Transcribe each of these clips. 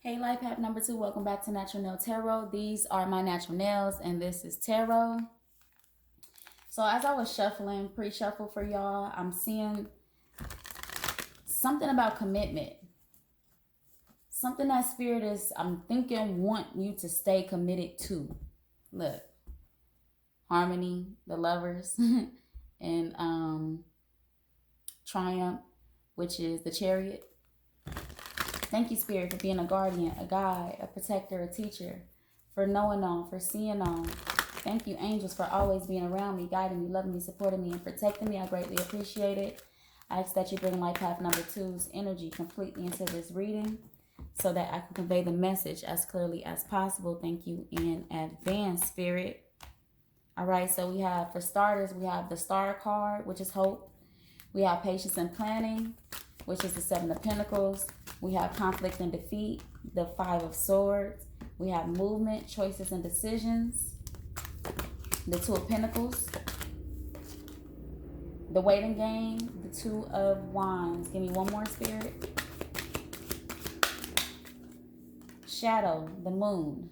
Hey, Life Hack number 2. Welcome back to Natural Nail Tarot. These are my natural nails, and this is tarot. So, as I was shuffling, pre-shuffle for y'all, I'm seeing something about commitment. Something that Spirit is, I'm thinking, want you to stay committed to. Look, Harmony, the Lovers, and Triumph, which is the Chariot. Thank you, Spirit, for being a guardian, a guide, a protector, a teacher, for knowing all, for seeing all. Thank you, angels, for always being around me, guiding me, loving me, supporting me, and protecting me. I greatly appreciate it. I ask that you bring Life Path number 2's energy completely into this reading so that I can convey the message as clearly as possible. Thank you in advance, Spirit. All right, so we have, for starters, we have the Star card, which is hope. We have patience and planning, which is the Seven of Pentacles. We have conflict and defeat, the Five of Swords. We have movement, choices, and decisions, the Two of Pentacles. The waiting game, the Two of Wands. Give me one more, Spirit. Shadow, the Moon.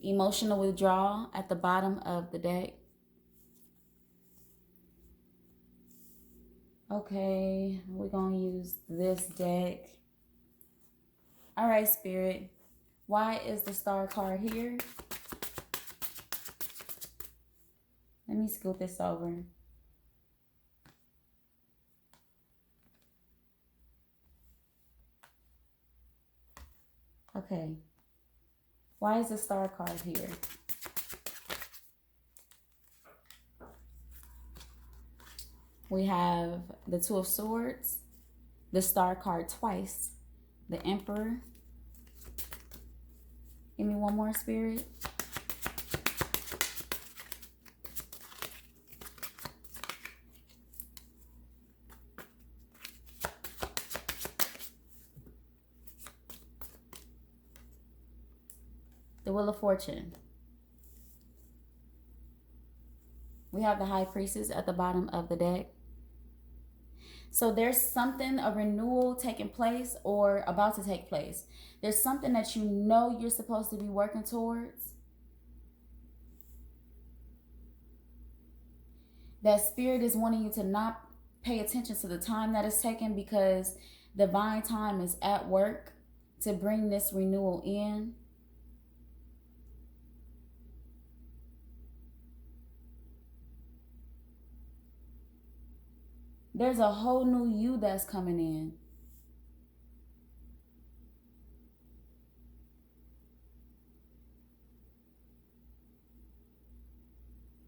Emotional withdrawal at the bottom of the deck. Okay, we're going to use this deck. All right, Spirit. Why is the Star card here? Let me scoot this over. Okay. Why is the Star card here? We have the Two of Swords, the Star card twice, the Emperor. Give me one more, Spirit. The Wheel of Fortune. We have the High Priestess at the bottom of the deck. So there's something, a renewal taking place or about to take place. There's something that you know you're supposed to be working towards. That Spirit is wanting you to not pay attention to the time that is taken because divine time is at work to bring this renewal in. There's a whole new you that's coming in.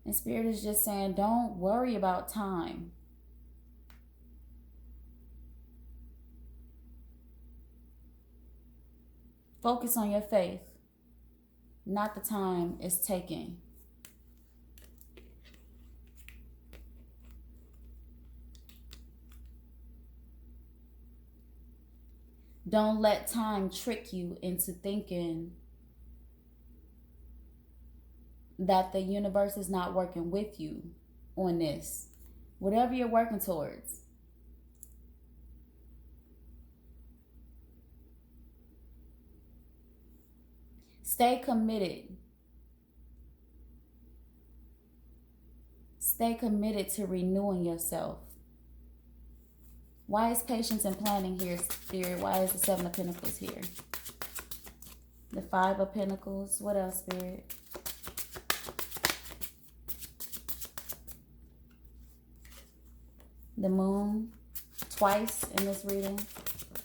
And Spirit is just saying, don't worry about time. Focus on your faith, not the time it's taking. Don't let time trick you into thinking that the universe is not working with you on this. Whatever you're working towards. Stay committed. Stay committed to renewing yourself. Why is patience and planning here, Spirit? Why is the Seven of Pentacles here? The Five of Pentacles. What else, Spirit? The Moon. Twice in this reading.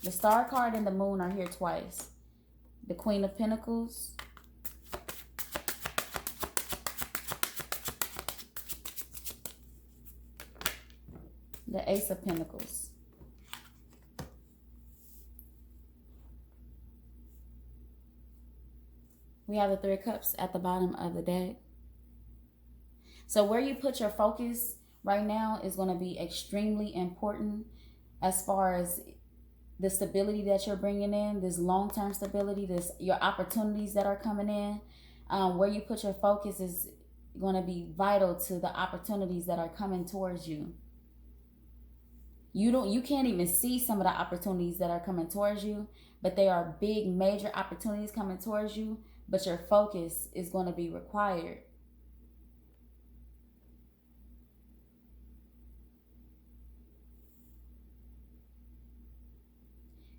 The Star card and the Moon are here twice. The Queen of Pentacles. The Ace of Pentacles. We have the Three of Cups at the bottom of the deck. So where you put your focus right now is going to be extremely important as far as the stability that you're bringing in, this long-term stability, your opportunities that are coming in. Where you put your focus is going to be vital to the opportunities that are coming towards you. You can't even see some of the opportunities that are coming towards you, but they are big major opportunities coming towards you, but your focus is going to be required.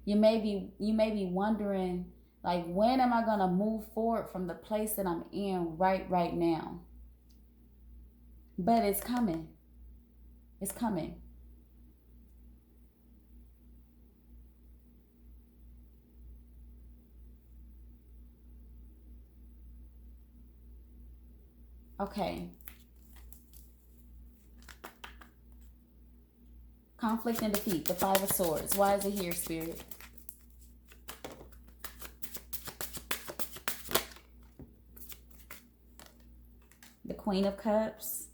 You may be wondering, like, when am I going to move forward from the place that I'm in right now? But it's coming. It's coming. Okay. Conflict and defeat, the Five of Swords. Why is it here, Spirit? The Queen of Cups,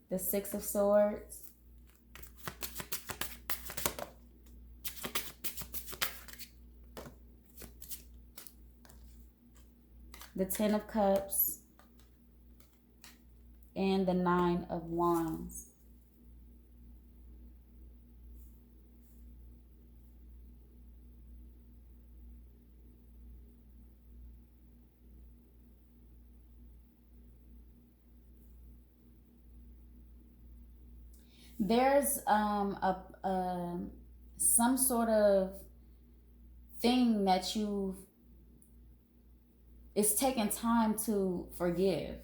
the Six of Swords, the Ten of Cups, and the Nine of Wands. There's some sort of thing that it's taking time to forgive.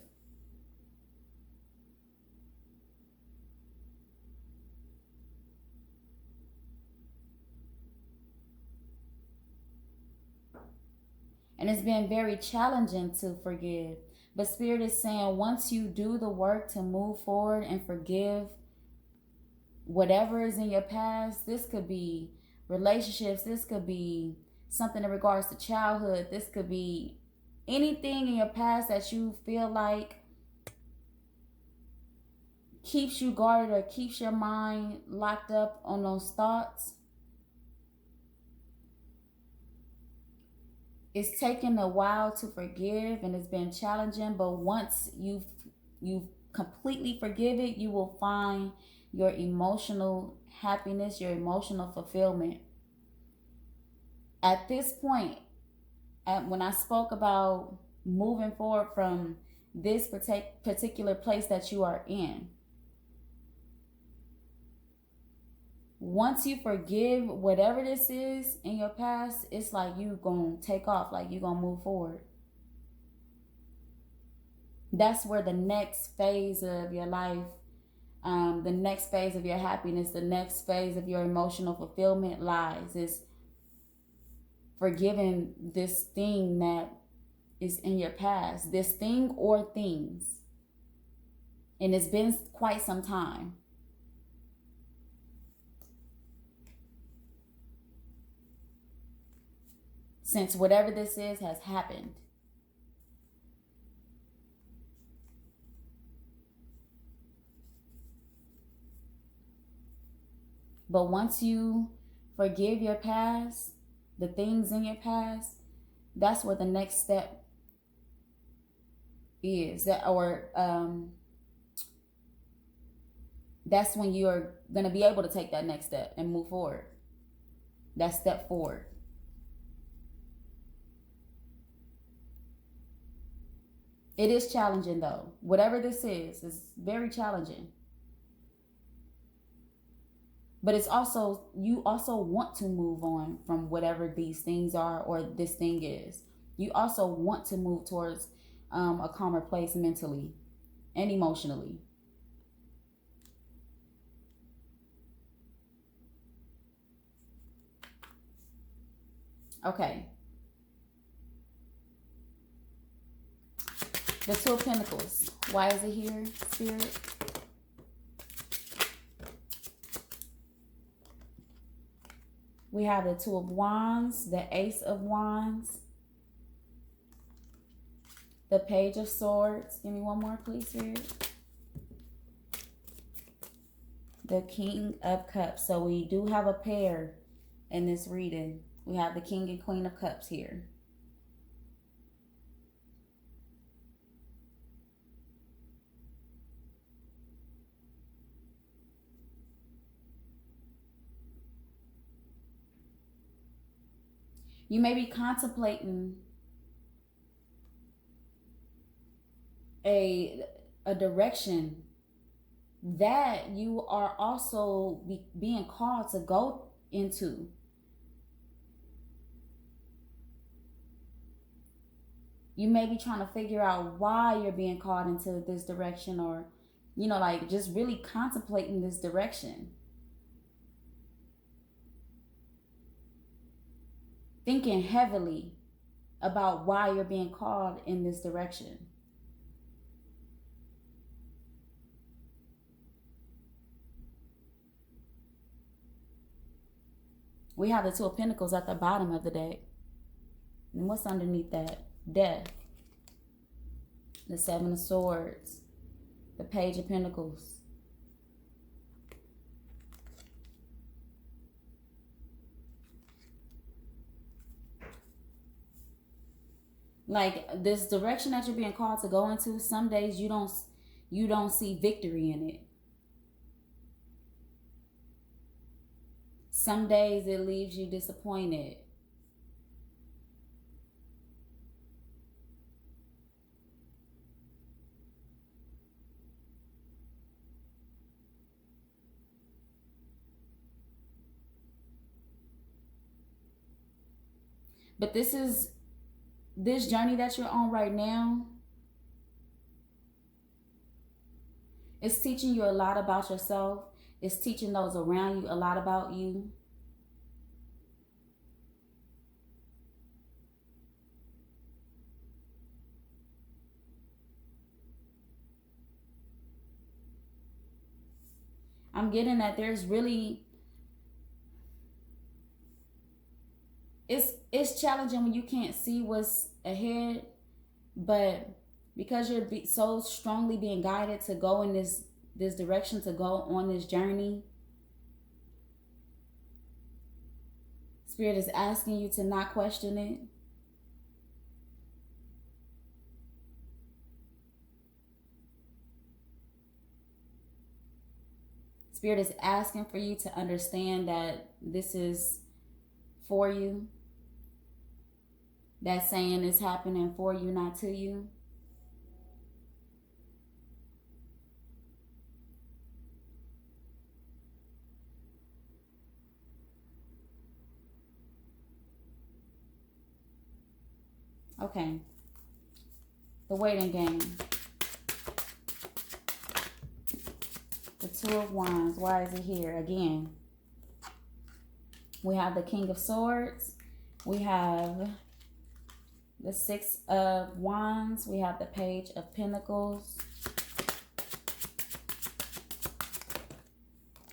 And it's been very challenging to forgive. But Spirit is saying, once you do the work to move forward and forgive whatever is in your past, this could be relationships, this could be something in regards to childhood, this could be anything in your past that you feel like keeps you guarded or keeps your mind locked up on those thoughts. It's taken a while to forgive and it's been challenging, but once you've completely forgive it, you will find your emotional happiness, your emotional fulfillment. At this point, when I spoke about moving forward from this particular place that you are in, once you forgive whatever this is in your past, it's like you gonna take off, like you gonna move forward. That's where the next phase of your life, the next phase of your happiness, the next phase of your emotional fulfillment lies, is forgiving this thing that is in your past, this thing or things. And it's been quite some time. Since whatever this is has happened. But once you forgive your past, the things in your past, that's where the next step is. That's when you're going to be able to take that next step and move forward. That step forward. It is challenging though. Whatever this is very challenging. But it's also, you also want to move on from whatever these things are or this thing is. You also want to move towards a calmer place mentally and emotionally. Okay. The Two of Pentacles. Why is it here, Spirit? We have the Two of Wands, the Ace of Wands, the Page of Swords. Give me one more, please, Spirit. The King of Cups. So we do have a pair in this reading. We have the King and Queen of Cups here. You may be contemplating a direction that you are also being called to go into. You may be trying to figure out why you're being called into this direction, or, you know, like just really contemplating this direction. Thinking heavily about why you're being called in this direction. We have the Two of Pentacles at the bottom of the deck. And what's underneath that? Death. The Seven of Swords. The Page of Pentacles. Like, this direction that you're being called to go into, some days you don't see victory in it. Some days it leaves you disappointed. But this journey that you're on right now, it's teaching you a lot about yourself. It's teaching those around you a lot about you. I'm getting that there's really, it's challenging when you can't see what's ahead, but because you're so strongly being guided to go in this direction, to go on this journey, Spirit is asking you to not question it. Spirit is asking for you to understand that this is for you. That saying is happening for you, not to you. Okay. The waiting game. The Two of Wands. Why is it here again? We have the King of Swords. We have the Six of Wands. We have the Page of Pentacles.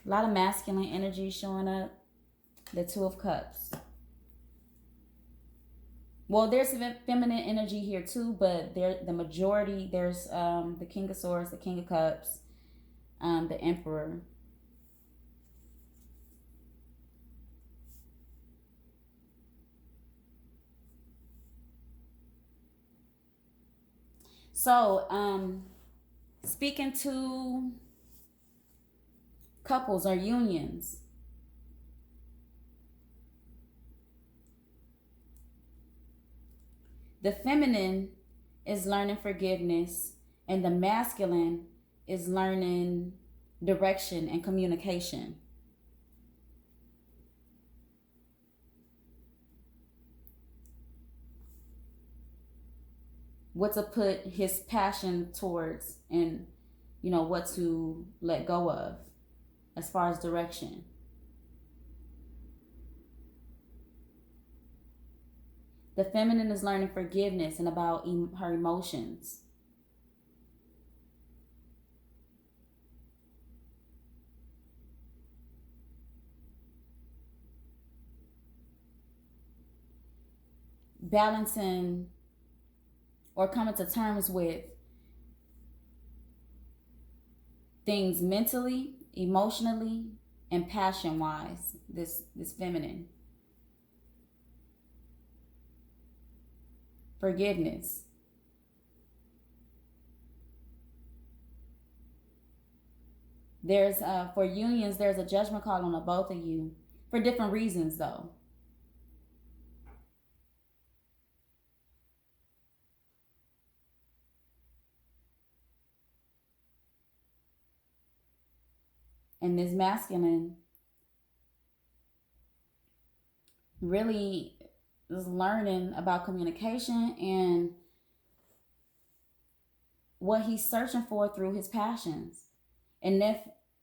A lot of masculine energy showing up. The Two of Cups. Well, there's feminine energy here too, but the majority, there's the King of Swords, the King of Cups, the Emperor. So, speaking to couples or unions, the feminine is learning forgiveness, and the masculine is learning direction and communication. What to put his passion towards, and, you know, what to let go of as far as direction. The feminine is learning forgiveness and about her emotions. Balancing or coming to terms with things mentally, emotionally, and passion-wise, this feminine. Forgiveness. There's for unions, there's a judgment call on the both of you for different reasons though. And this masculine really is learning about communication and what he's searching for through his passions. And if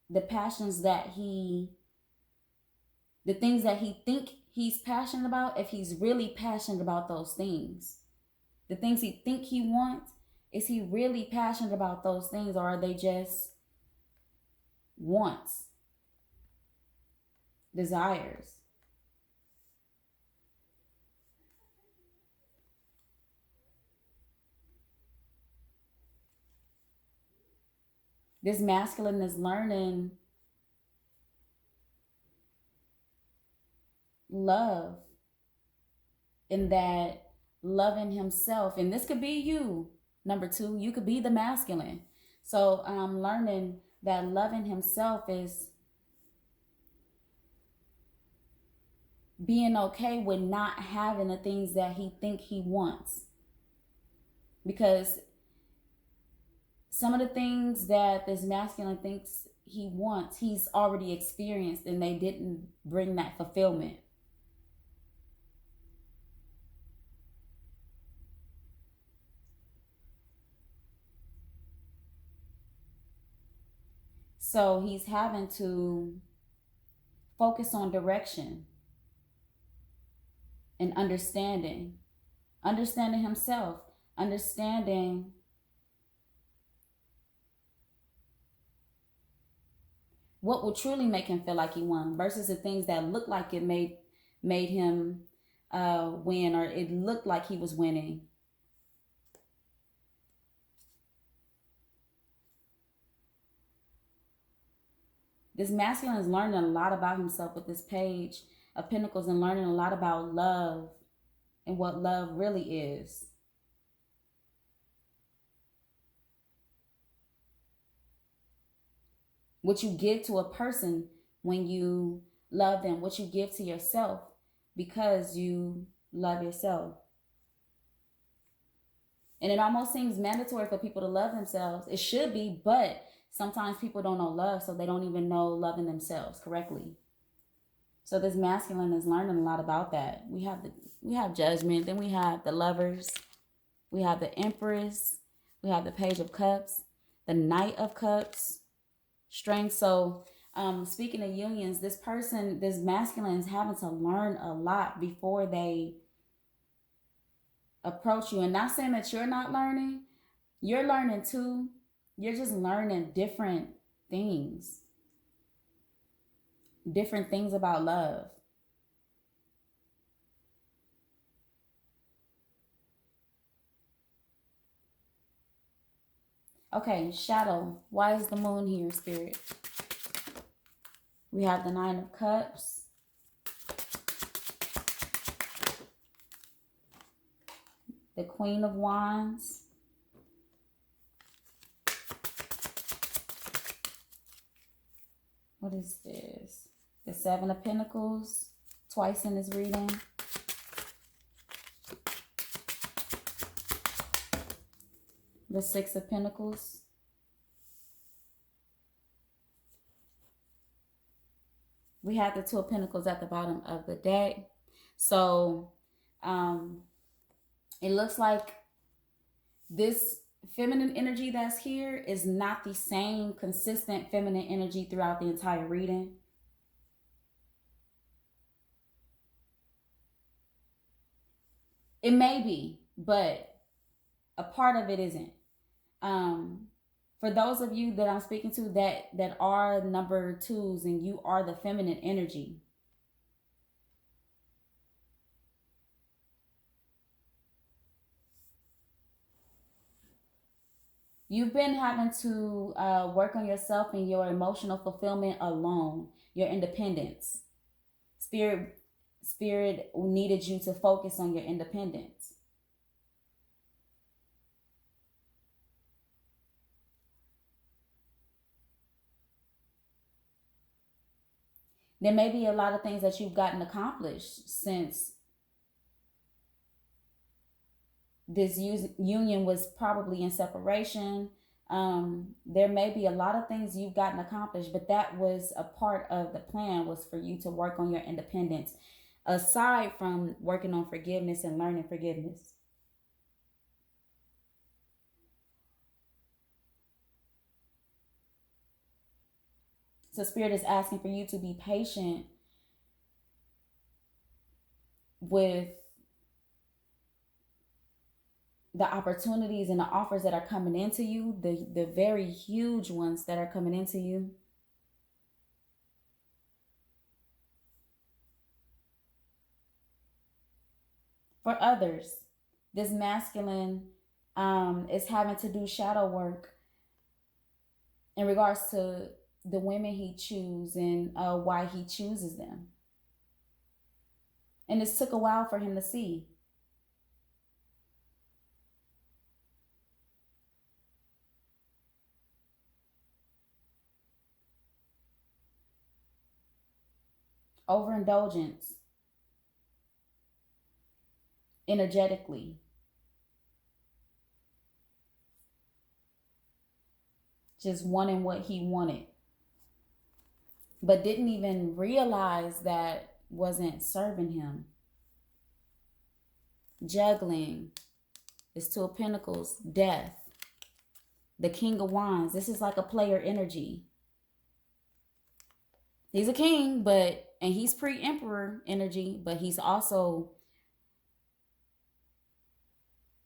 the passions that the things that he think he's passionate about, if he's really passionate about those things, the things he think he wants, is he really passionate about those things, or are they just wants, desires? This masculine is learning love, in that loving himself, and this could be you, number two, you could be the masculine. So learning that loving himself is being okay with not having the things that he think he wants, because some of the things that this masculine thinks he wants, he's already experienced, and they didn't bring that fulfillment. So he's having to focus on direction and understanding himself, understanding what will truly make him feel like he won, versus the things that look like it made him win, or it looked like he was winning. This masculine is learning a lot about himself with this Page of Pentacles, and learning a lot about love and what love really is. What you give to a person when you love them, what you give to yourself because you love yourself. And it almost seems mandatory for people to love themselves. It should be, but sometimes people don't know love, so they don't even know loving themselves correctly. So this masculine is learning a lot about that. We have Judgment, then we have the Lovers, we have the Empress, we have the Page of Cups, the Knight of Cups, Strength. So speaking of unions, this masculine is having to learn a lot before they approach you. And not saying that you're not learning, you're learning too. You're just learning different things about love. Okay, Shadow. Why is the Moon here, Spirit? We have the Nine of Cups. The Queen of Wands. What is this? The Seven of Pentacles. Twice in this reading. The Six of Pentacles. We have the Two of Pentacles at the bottom of the deck. So it looks like this feminine energy that's here is not the same consistent feminine energy throughout the entire reading. It may be, but a part of it isn't. For those of you that I'm speaking to that are number twos and you are the feminine energy, you've been having to work on yourself and your emotional fulfillment alone, your independence. Spirit needed you to focus on your independence. There may be a lot of things that you've gotten accomplished since this union was probably in separation. There may be a lot of things you've gotten accomplished, but that was a part of the plan, was for you to work on your independence, aside from working on forgiveness and learning forgiveness. So Spirit is asking for you to be patient with the opportunities and the offers that are coming into you, the very huge ones that are coming into you. For others, this masculine is having to do shadow work in regards to the women he chooses and why he chooses them. And this took a while for him to see. Overindulgence, energetically, just wanting what he wanted, but didn't even realize that wasn't serving him. Juggling is Two of Pentacles, death. The King of Wands, this is like a player energy. He's a king, and he's pre-emperor energy, but he's also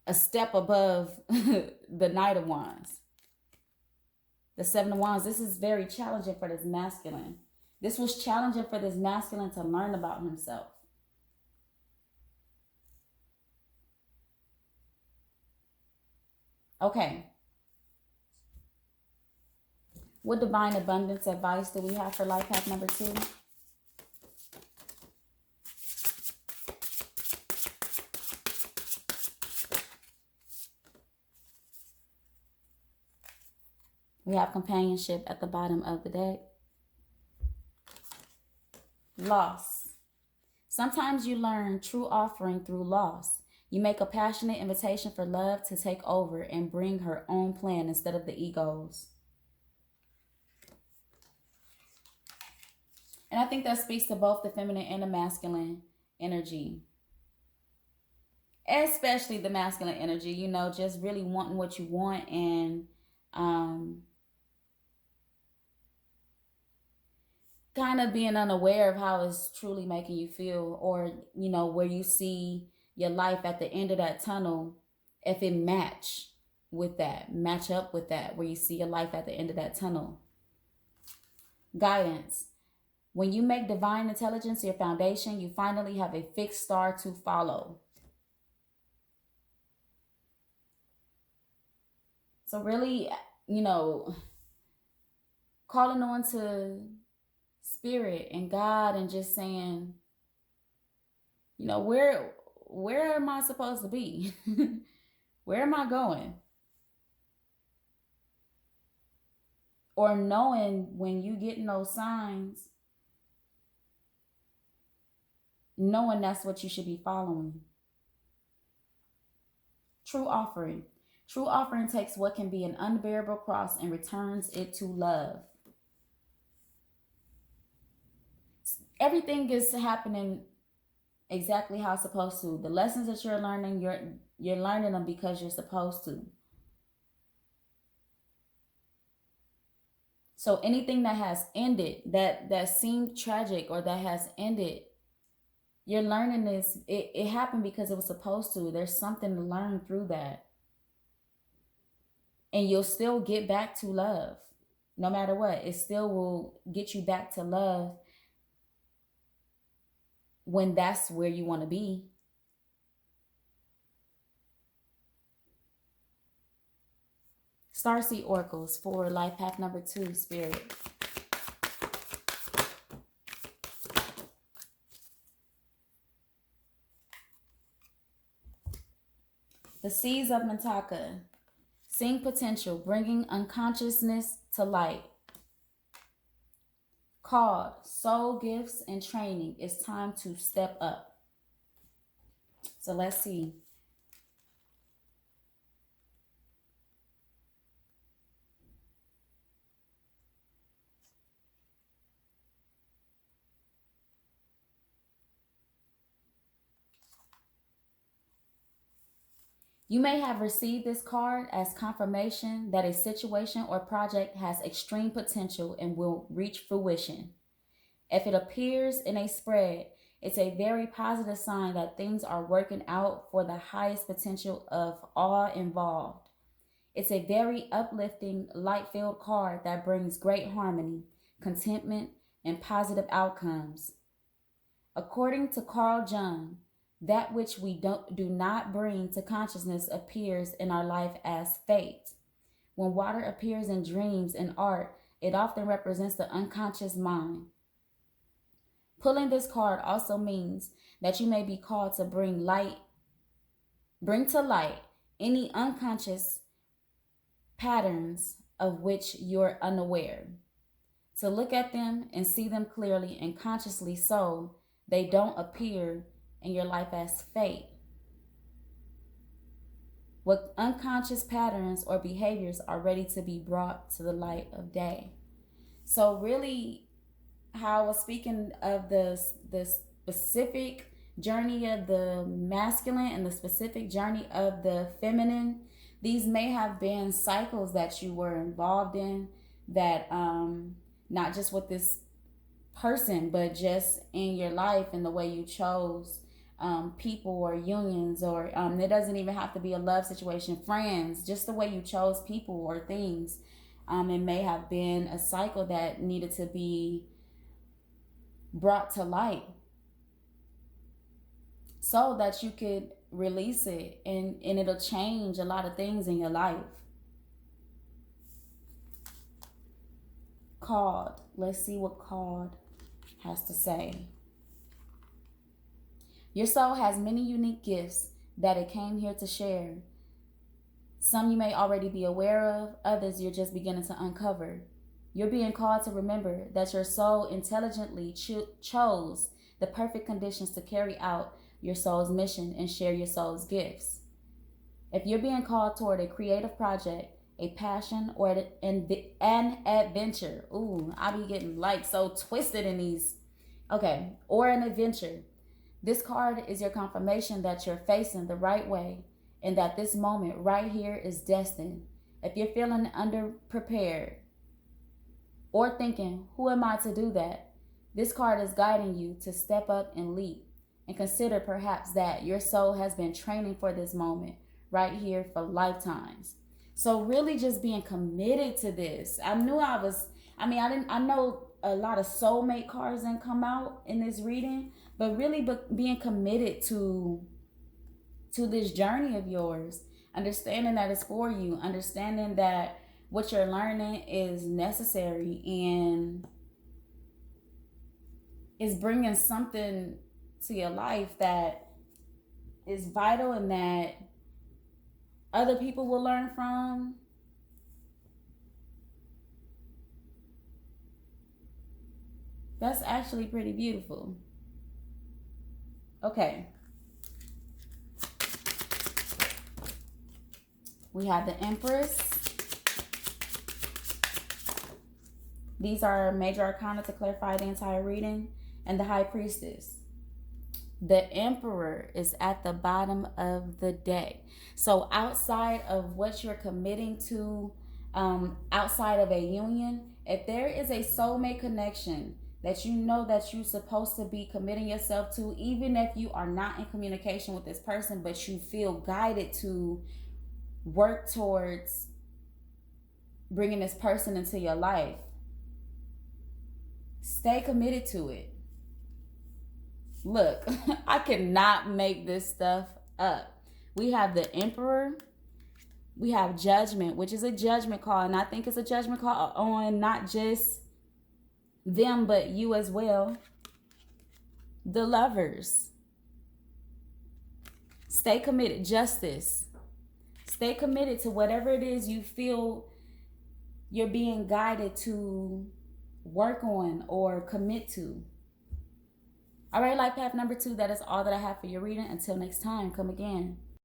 a step above the Knight of Wands. The Seven of Wands, this is very challenging for this masculine. This was challenging for this masculine to learn about himself. Okay. What divine abundance advice do we have for life path number 2? We have companionship at the bottom of the deck. Loss. Sometimes you learn true offering through loss. You make a passionate invitation for love to take over and bring her own plan instead of the egos. And I think that speaks to both the feminine and the masculine energy. Especially the masculine energy, just really wanting what you want and kind of being unaware of how it's truly making you feel, or where you see your life at the end of that tunnel, if it match up with that, where you see your life at the end of that tunnel. Guidance. When you make divine intelligence your foundation, you finally have a fixed star to follow. So really, calling on to Spirit and God and just saying, where am I supposed to be? Where am I going? Or knowing when you getting those signs, knowing that's what you should be following. True offering. True offering takes what can be an unbearable cross and returns it to love. Everything is happening exactly how it's supposed to. The lessons that you're learning, you're learning them because you're supposed to. So anything that has ended, that seemed tragic or that has ended, you're learning this. It happened because it was supposed to. There's something to learn through that. And you'll still get back to love. No matter what, it still will get you back to love when that's where you want to be. Starseed Oracles for life path number 2, Spirit. The Seeds of Mintaka. Seeing potential, bringing unconsciousness to light. Called Soul Gifts and Training. It's time to step up. So let's see. You may have received this card as confirmation that a situation or project has extreme potential and will reach fruition. If it appears in a spread, it's a very positive sign that things are working out for the highest potential of all involved. It's a very uplifting, light filled card that brings great harmony, contentment, and positive outcomes. According to Carl Jung, that which we do not bring to consciousness appears in our life as fate. When water appears in dreams and art, it often represents the unconscious mind. Pulling this card also means that you may be called to bring to light any unconscious patterns of which you're unaware. To look at them and see them clearly and consciously so they don't appear in your life as fate. What unconscious patterns or behaviors are ready to be brought to the light of day. So really, how I was speaking of the specific journey of the masculine and the specific journey of the feminine, these may have been cycles that you were involved in that not just with this person, but just in your life and the way you chose people or unions, or it doesn't even have to be a love situation, friends, just the way you chose people or things. It may have been a cycle that needed to be brought to light so that you could release it, and it'll change a lot of things in your life. Called. Let's see what called has to say. Your soul has many unique gifts that it came here to share. Some you may already be aware of, others you're just beginning to uncover. You're being called to remember that your soul intelligently chose the perfect conditions to carry out your soul's mission and share your soul's gifts. If you're being called toward a creative project, a passion, or an adventure, ooh, I be getting like so twisted in these. Okay, or an adventure. This card is your confirmation that you're facing the right way and that this moment right here is destined. If you're feeling underprepared or thinking, who am I to do that? This card is guiding you to step up and leap, and consider perhaps that your soul has been training for this moment right here for lifetimes. So really just being committed to this. I know a lot of soulmate cards didn't come out in this reading, but really being committed to this journey of yours, understanding that it's for you, understanding that what you're learning is necessary and is bringing something to your life that is vital and that other people will learn from. That's actually pretty beautiful. Okay. We have the Empress. These are major arcana to clarify the entire reading. And the High Priestess. The Emperor is at the bottom of the deck. So outside of what you're committing to, outside of a union, if there is a soulmate connection that you know that you're supposed to be committing yourself to, even if you are not in communication with this person, but you feel guided to work towards bringing this person into your life, stay committed to it. Look, I cannot make this stuff up. We have the Emperor. We have Judgment, which is a judgment call. And I think it's a judgment call on not just them, but you as well. The Lovers. Stay committed. Justice. Stay committed to whatever it is you feel you're being guided to work on or commit to. All right, life path number 2, that is all that I have for your reading. Until next time, come again.